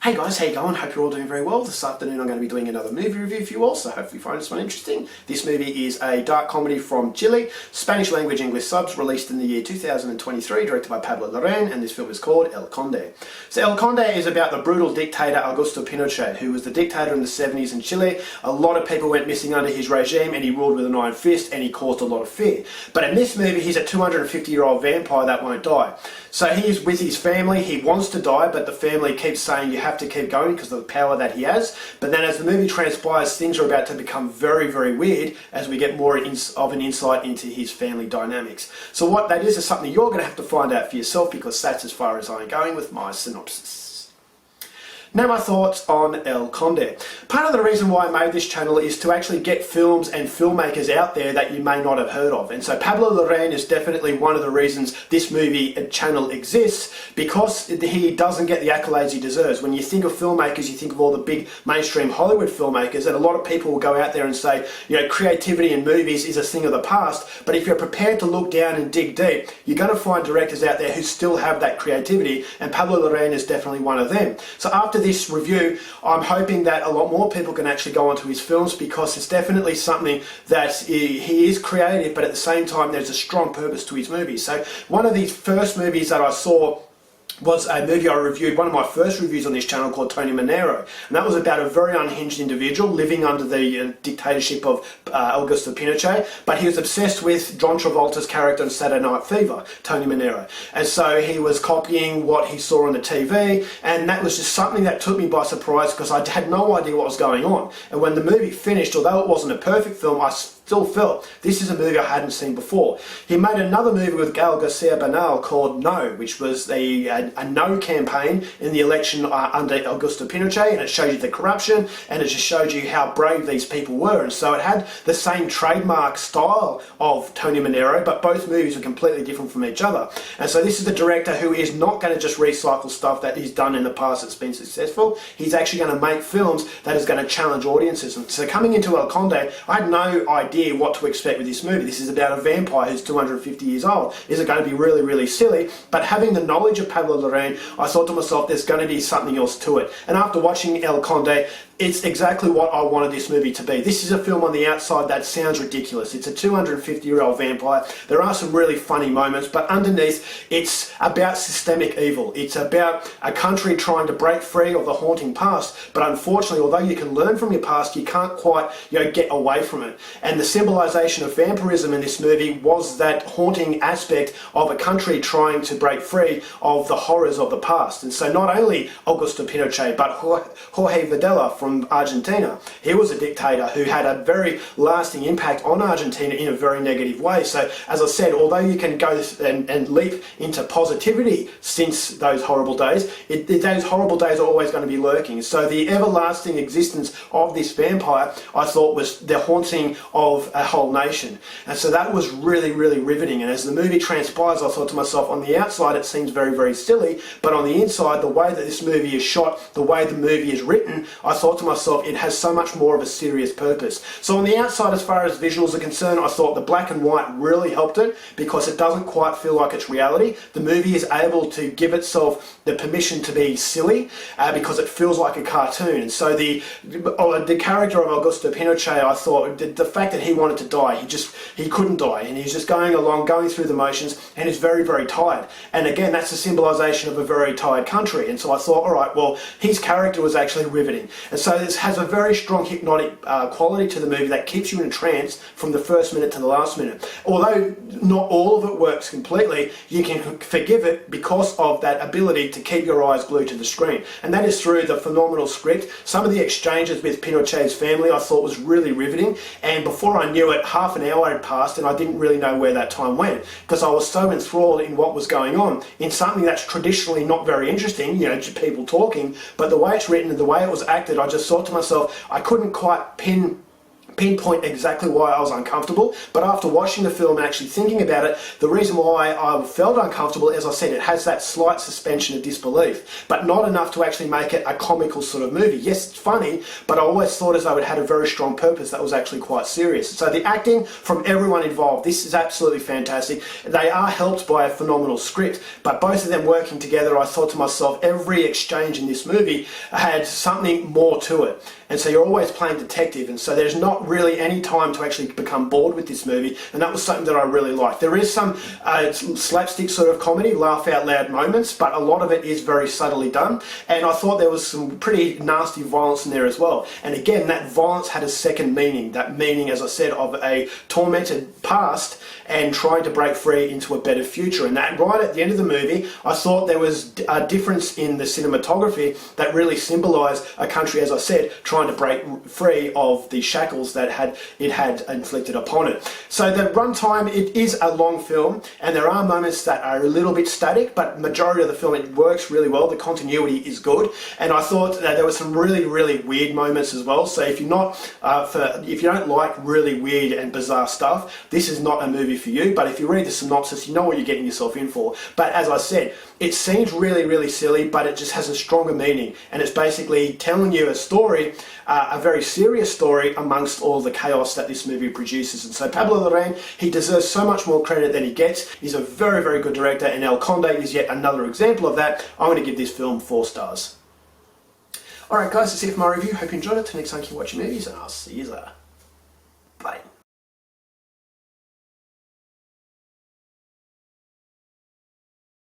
Hey guys, how you going? Hope you're all doing very well. This afternoon I'm going to be doing another movie review for you all, so hopefully you find this one interesting. This movie is a dark comedy from Chile, Spanish language English subs, released in the year 2023, directed by Pablo Larraín, and this film is called El Conde. So El Conde is about the brutal dictator Augusto Pinochet, who was the dictator in the 70s in Chile. A lot of people went missing under his regime, and he ruled with an iron fist, and he caused a lot of fear. But in this movie, he's a 250-year-old vampire that won't die. So he is with his family. He wants to die, but the family keeps saying you have to keep going because of the power that he has. But then as the movie transpires, things are about to become very, very weird as we get more of an insight into his family dynamics. So what that is something you're going to have to find out for yourself, because that's as far as I'm going with my synopsis. Now my thoughts on El Conde. Part of the reason why I made this channel is to actually get films and filmmakers out there that you may not have heard of. And so Pablo Larraín is definitely one of the reasons this movie channel exists, because he doesn't get the accolades he deserves. When you think of filmmakers, you think of all the big mainstream Hollywood filmmakers, and a lot of people will go out there and say, you know, creativity in movies is a thing of the past. But if you're prepared to look down and dig deep, you're going to find directors out there who still have that creativity, and Pablo Larraín is definitely one of them. So after this review, I'm hoping that a lot more people can actually go onto his films, because it's definitely something that he is creative, but at the same time there's a strong purpose to his movies. So one of these first movies that I saw was a movie I reviewed, one of my first reviews on this channel, called Tony Manero, and that was about a very unhinged individual living under the dictatorship of Augusto Pinochet, but he was obsessed with John Travolta's character in Saturday Night Fever, Tony Manero, and so he was copying what he saw on the TV, and that was just something that took me by surprise, because I had no idea what was going on. And when the movie finished, although it wasn't a perfect film, I still felt this is a movie I hadn't seen before. He made another movie with Gael Garcia Bernal called No, which was a no campaign in the election under Augusto Pinochet, and it showed you the corruption, and it just showed you how brave these people were. And so it had the same trademark style of Tony Manero, but both movies were completely different from each other. And so this is the director who is not going to just recycle stuff that he's done in the past that's been successful. He's actually going to make films that is going to challenge audiences. And so coming into El Conde, I had no idea what to expect with this movie. This is about a vampire who's 250 years old. Is it going to be really, really silly? But having the knowledge of Pablo Larraín, I thought to myself, there's going to be something else to it. And after watching El Conde, it's exactly what I wanted this movie to be. This is a film on the outside that sounds ridiculous. It's a 250-year-old vampire. There are some really funny moments, but underneath, it's about systemic evil. It's about a country trying to break free of the haunting past, but unfortunately, although you can learn from your past, you can't quite, get away from it. And the symbolization of vampirism in this movie was that haunting aspect of a country trying to break free of the horrors of the past. And so not only Augusto Pinochet, but Jorge Videla from Argentina. He was a dictator who had a very lasting impact on Argentina in a very negative way. So, as I said, although you can go and leap into positivity since those horrible days, those horrible days are always going to be lurking. So the everlasting existence of this vampire, I thought, was the haunting of a whole nation. And so that was really, really riveting. And as the movie transpires, I thought to myself, on the outside it seems very, very silly, but on the inside, the way that this movie is shot, the way the movie is written, I thought to myself, it has so much more of a serious purpose. So on the outside, as far as visuals are concerned, I thought the black and white really helped it, because it doesn't quite feel like it's reality. The movie is able to give itself the permission to be silly, because it feels like a cartoon. And so the character of Augusto Pinochet, I thought, the fact that he wanted to die, he couldn't die, and he's just going along, going through the motions, and he's very, very tired. And again, that's a symbolization of a very tired country. And so I thought, all right, well, his character was actually riveting. And so this has a very strong hypnotic quality to the movie that keeps you in a trance from the first minute to the last minute. Although not all of it works completely, you can forgive it because of that ability to keep your eyes glued to the screen. And that is through the phenomenal script. Some of the exchanges with Pinochet's family I thought was really riveting, and before I knew it, half an hour had passed and I didn't really know where that time went, because I was so enthralled in what was going on in something that's traditionally not very interesting, people talking, but the way it's written and the way it was acted, I just thought to myself, I couldn't quite pinpoint exactly why I was uncomfortable, but after watching the film and actually thinking about it, the reason why I felt uncomfortable, as I said, it has that slight suspension of disbelief, but not enough to actually make it a comical sort of movie. Yes, it's funny, but I always thought as though it had a very strong purpose that was actually quite serious. So the acting from everyone involved, this is absolutely fantastic. They are helped by a phenomenal script, but both of them working together, I thought to myself, every exchange in this movie had something more to it. And so you're always playing detective, and so there's not really any time to actually become bored with this movie, and that was something that I really liked. There is some slapstick sort of comedy, laugh out loud moments, but a lot of it is very subtly done, and I thought there was some pretty nasty violence in there as well. And again, that violence had a second meaning, that meaning, as I said, of a tormented past and trying to break free into a better future. And that right at the end of the movie, I thought there was a difference in the cinematography that really symbolised a country, as I said, trying to break free of the shackles that it had inflicted upon it. So the runtime, it is a long film, and there are moments that are a little bit static, but majority of the film, it works really well. The continuity is good, and I thought that there were some really, really weird moments as well. So if you're not, if you don't like really weird and bizarre stuff, this is not a movie for you. But if you read the synopsis, you know what you're getting yourself in for. But as I said, it seems really, really silly, but it just has a stronger meaning, and it's basically telling you a story, a very serious story amongst all the chaos that this movie produces. And so Pablo Larraín, he deserves so much more credit than he gets. He's a very, very good director, and El Conde is yet another example of that. I'm going to give this film 4 stars. Alright guys, that's it for my review. Hope you enjoyed it. Till next time, keep watching movies, and I'll see you later.